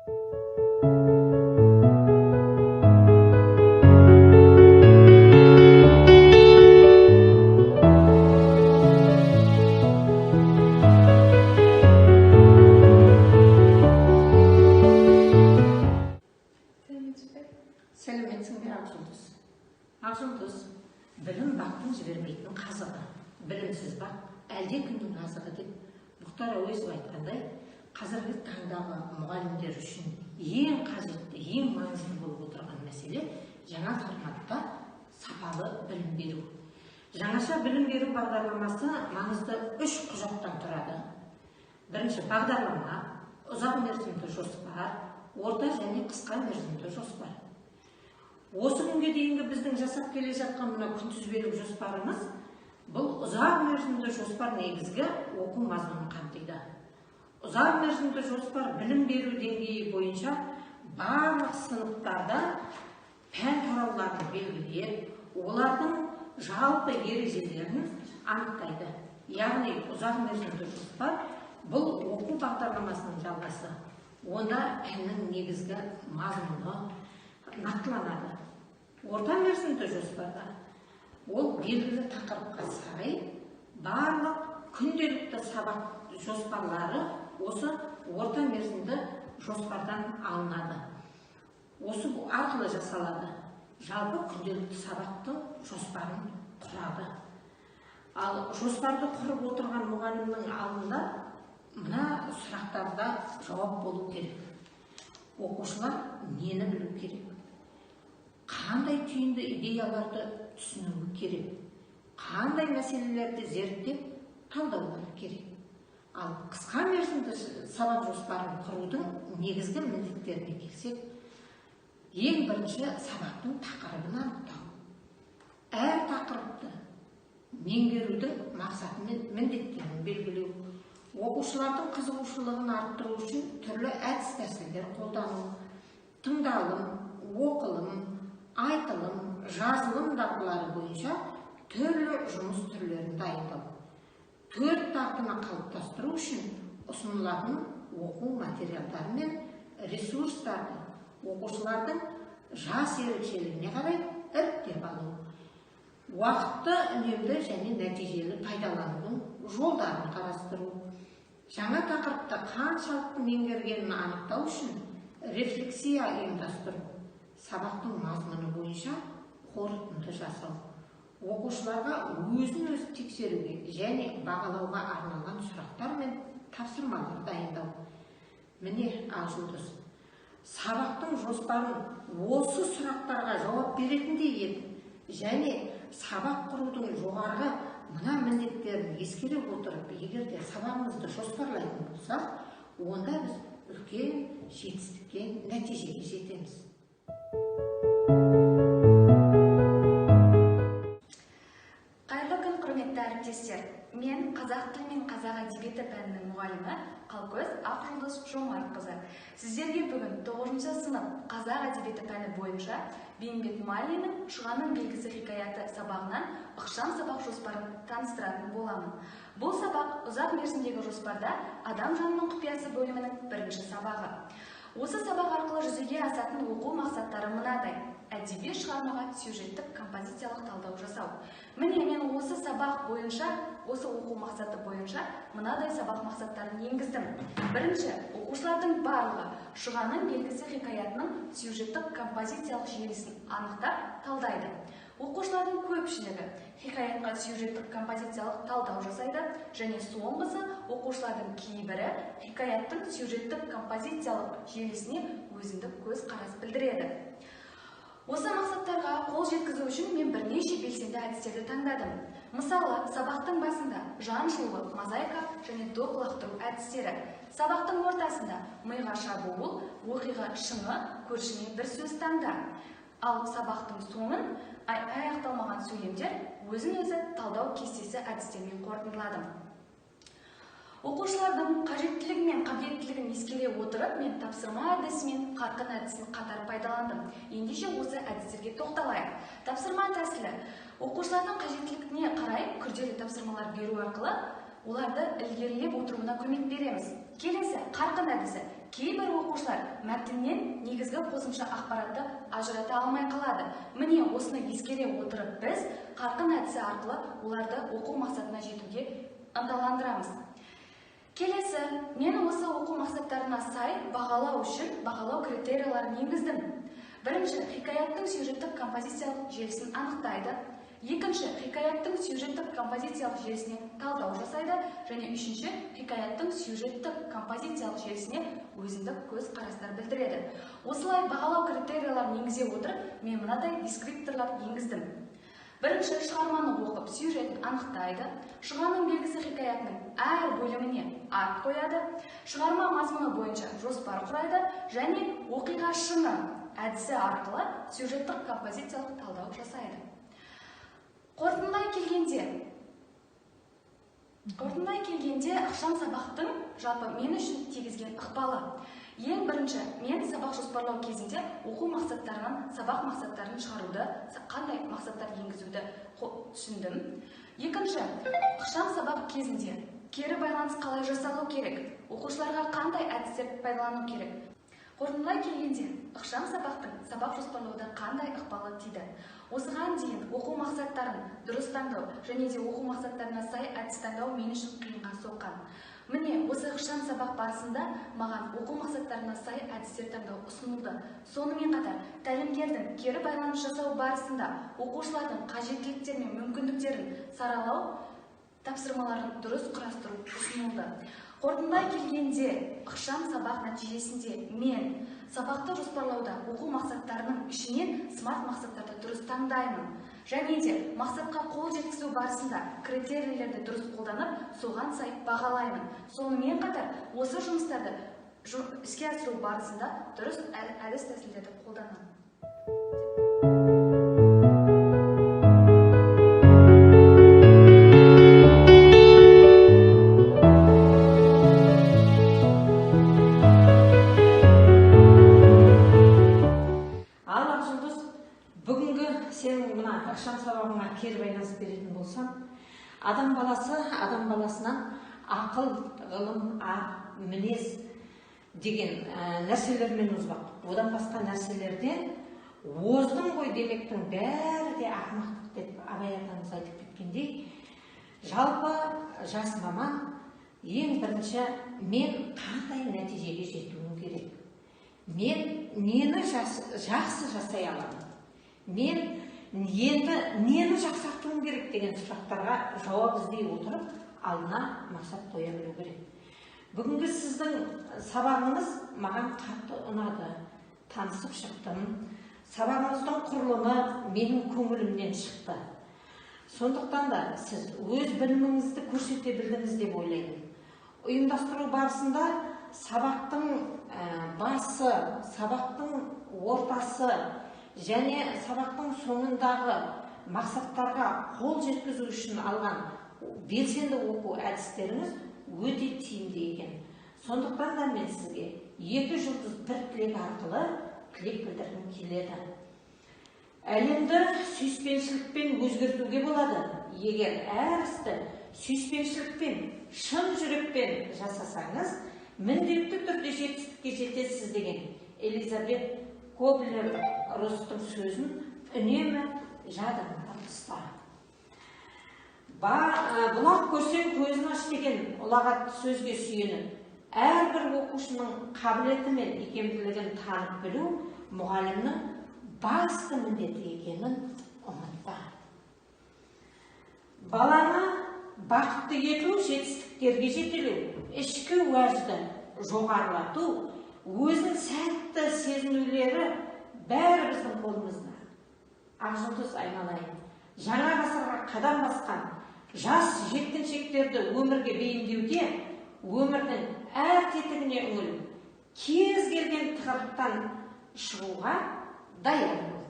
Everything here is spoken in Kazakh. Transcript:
Сәлеметсің бе Ақжұлдыз? Ақжұлдыз, білім бақтың жібермейтін қазығы, білімсіз бақ әлде күннің азығы деп Мұхтар Әуезов айтқандай, қазіргі таңдағы мұғалімдер үшін ең қажетті, ең маңызды болып отырған мәселе жаңа форматта сапалы білім беру. Жаңаша білім беру бағдарламасы маңызды 3 құжаттан тұрады. Бірінші, бағдарлама, ұзақ мерзімді жоспар, орта және қысқа мерзімді жоспар. Осы күнге дейінгі біздің жасап келе жатқан мына күнтізбелік жоспарымыз, бұл ұзақ мерзімді жоспар негізгі оқу мазмұнын қамтиды. Ұзақ мерзімді жоспар білім беру деңгейі бойынша барлық сыныптарда пән тарауларын белгілеп, олардың жалпы ережелерін анықтайды. Яғни ұзақ мерзімді жоспар бұл оқу бағдарламасының жалғасы. Онда пәннің негізгі мазмұны нақтыланады. Орта мерзімді жоспарда ол белгілі тақырыпқа сай барлық күнделікті сабақ жоспарлары осы орта мерзімді жоспардан алынады. Осы арқылы жасалады. Жалпы күнделікті сабақты жоспарын құрады. Ал жоспарды құрып отырған мұғалімнің алдында мына сұрақтарда жауап болу керек. Оқушылар нені білу керек? Қандай түйінді идеяларды түсінуі керек? Қандай мәселелерді зерттеп талдаулары керек? Ал қысқа мерзімді сабақ жоспарын құрудың негізгі міндеттеріне келсек, ең бірінші сабақтың тақырыбын анықтау. Әр тақырыпты меңгерудің мақсаты мен міндеттерін белгілеу. Оқушылардың қызығушылығын арттыру үшін түрлі әдіс-тәсілдер қолдану. Тыңдалым, оқылым, айтылым, жазылым дағдылары бойынша түрлі жұмыс түрлерін дайындау. 4 дағдыны қалыптастыру үшін ұсынылатын оқу материалдары мен ресурстарды оқушылардың жас ерекшелігіне қарай іріктеп алу. Уақытты үнемді және нәтижелі пайдаланудың жолдарын қарастыру. Жаңа тақырыпты қаншалықты меңгергенін анықтау үшін рефлексия ұйымдастыру. Сабақтың мазмұны бойынша қорытынды жасау. Оқушыларға өзін-өзі тексеруге және бағалауға арналған сұрақтар мен тапсырмалар дайындау. Міне Ақжұлдыз, сабақтың жоспарын осы сұрақтарға жауап беретіндей етіп және сабақ құрудың жоғарғы мына міндеттерін ескере отырып, егер де сабағымызды жоспарлайтын болсақ, онда біз үлкен жетістікке, нәтижеге жетеміз. Қайырлы күн, құрметті әріптестер. Мен қазақ тілі мен қазақ әдебиеті пәнінің мұғалімі Қалкөз Ақжұлдыз Жомартқызы. Сіздерге бүгін 9-шы сынып қазақ әдебиеті пәні бойынша Бейімбет Майлиннің «Шұғаның белгісі» хикаяты сабағынан ықшам сабақ жоспарын таныстыратын боламын. Бұл сабақ ұзақ мерзімдегі жоспарда адам жанының құпиясы бөлімінің 1-ші сабағы. Осы сабақ арқылы жүзеге асатын оқу мақсаттары мынадай: әдеби шығармаға сюжеттік композициялық талдау жасау. Міне мен осы сабақ бойынша, осы оқу мақсаты бойынша мынадай сабақ мақсаттарын енгіздім. Бірінші, оқушылардың барлығы «Шұғаның белгісі» хикаятының сюжеттік композициялық желісін анықтап талдайды. Оқушылардың көпшілігі хикаятқа сюжеттік композициялық талдау жасайды, және соңғысы оқушылардың кейбірі хикаяттың сюжеттік композициялық желісіне өзіндік көзқарас білдіреді. Осы мақсаттарға қол жеткізу үшін мен бірнеше белсенді әдістерді таңдадым. Мысалы, сабақтың басында жан жылуы, мозаика және доп лақтыру әдістері. Сабақтың ортасында миға шабуыл, оқиға шыңы, көршіңе бір сөз таңда. Ал сабақтың соңын аяқталмаған сөйлемдер өзін-өзі талдау кестесі әдістермен қорытындыладым. Оқушылардың қажеттілігі мен қабілеттілігін ескере отырып, мен тапсырма әдісі мен қарқын әдісін қатар пайдаландым. Ендеше осы әдістерге тоқталайық. Тапсырма тәсілі. Оқушылардың қажеттілігіне қарай күрделі тапсырмалар беру арқылы оларды ілгерілеп отыруына көмек береміз. Келесі, қарқын әдісі. кейбір оқушылар мәтіннен негізгі қосымша ақпаратты ажырата алмай қалады. Міне осыны ескере отырып біз қарқын әдісі арқылы оларды оқу мақсатына жетуге ынталандырамыз. Келесі, мен осы оқу мақсаттарына сай бағалау үшін бағалау критерияларын енгіздім. Бірінші, хикаяттың сюжеттік композициялық желісін анықтайды. Екінші, хикаяттың сюжеттік композициялық желісіне талдау жасайды. Және үшінші, хикаяттың сюжеттік композициялық желісіне өзіндік көзқарастар білдіреді. Осылай бағалау критерияларын енгізе отырып, мен мынадай дескрипторлар енгіздім. Бірінші, шығарманы оқып, сюжетін анықтайды. Шығарманың белгісі хикаяттың әр бөліміне ат қояды. Шығарма мазмұны бойынша жоспар құрайды және оқиға шыңы әдісі арқылы сюжеттік композициялық талдау жасайды. Қорытындылай келгенде ықшам сабақтың жалпы мен үшін тигізген ықпалы. Ең бірінші, мен сабақ жоспарлау кезінде оқу мақсаттарынан сабақ мақсаттарын шығаруды, қандай мақсаттар енгізуді түсіндім. Екінші, ықшам сабақ кезінде кері байланыс қалай жасалу керек, оқушыларға қандай әдістер пайдалану керек. Қорытындылай келгенде, ықшам сабақтың сабақ жоспарлауда қандай ықпалы тиді. Осыған дейін оқу мақсаттарын дұрыс таңдау және де оқу мақсаттарына сай әдіс таңдау мен үшін қиынға соққан. Міне, осы ықшам сабақ барысында маған оқу мақсаттарына сай әдістер таңдау ұсынылды. Сонымен қатар, тәлімгердің кері байланыс жасау барысында оқушылардың қажеттіліктері мен мүмкіндіктерін саралау, тапсырмаларын дұрыс құрастыру ұсынылды. Қорытындылай келгенде, ықшам сабақ нәтижесінде мен сабақты жоспарлауда оқу мақсаттарының ішінен смарт мақсаттарды дұрыс таңдаймын. Және де мақсатқа қол жеткізу барысында критерийлерді дұрыс қолданып, соған сай бағалаймын. Сонымен қатар, осы жұмыстарды іске асыру барысында дұрыс әдіс тәсілдерді қолданамын. Ықшам сабағыңа кері байланыс беретін болсам, адам баласынан ақыл, ғылым, мінез деген нәрселермен озбақ. Одан басқа нәрселерден оздың ғой демектің бәрі де ақымақтық деп Абай атамыз айтып кеткендей, жалпы жас маман ең бірінші мен қандай нәтижеге жетуім керек? Мен нені жақсы жасай аламын? Мен енді нені жақсартуым керек деген сұрақтарға жауап іздей отырып, алдына мақсат қоя білу керек. Бүгінгі сіздің сабағыңыз маған қатты ұнады, танысып шықтым. Сабағыңыздың құрылымы менің көңілімнен шықты. Сондықтан да сіз өз біліміңізді көрсете білдіңіз деп ойлаймын. Ұйымдастыру барысында сабақтың басы, сабақтың ортасы және сабақтың соңындағы мақсаттарға қол жеткізу үшін алған белсенді оқу әдістеріңіз өте тиімді екен. Сондықтан да мен сізге 2 жұлдыз 1 тілек арқылы тілек білдіргім келеді. Әлемді сүйіспеншілікпен өзгертуге болады. Егер әр істі сүйіспеншілікпен, шын жүрекпен жасасаңыз, міндетті түрде жетістікке жетесіз деген Элизабет Кублер-Росстың сөзін үнемі жадыңызда ұста. Бұлақ көрсең көзін аш деген ұлағатты сөзге сүйеніп, әрбір оқушының қабілеті мен икемділігін танып білу мұғалімнің басты міндеті екенін ұмытпа. Баланы бақытты ету, жетістіктерге жетелеу, ішкі уәжді жоғарылату, өзін сәтті сезінулері бәрі біздің қолымызда. Ақжұлдыз айналайын, жаңа ғасырға қадам басқан жас жеткіншектерді өмірге бейімдеуде, өмірдің әр тетігіне үңіліп, кез келген тығырықтан шығуға даяр бол.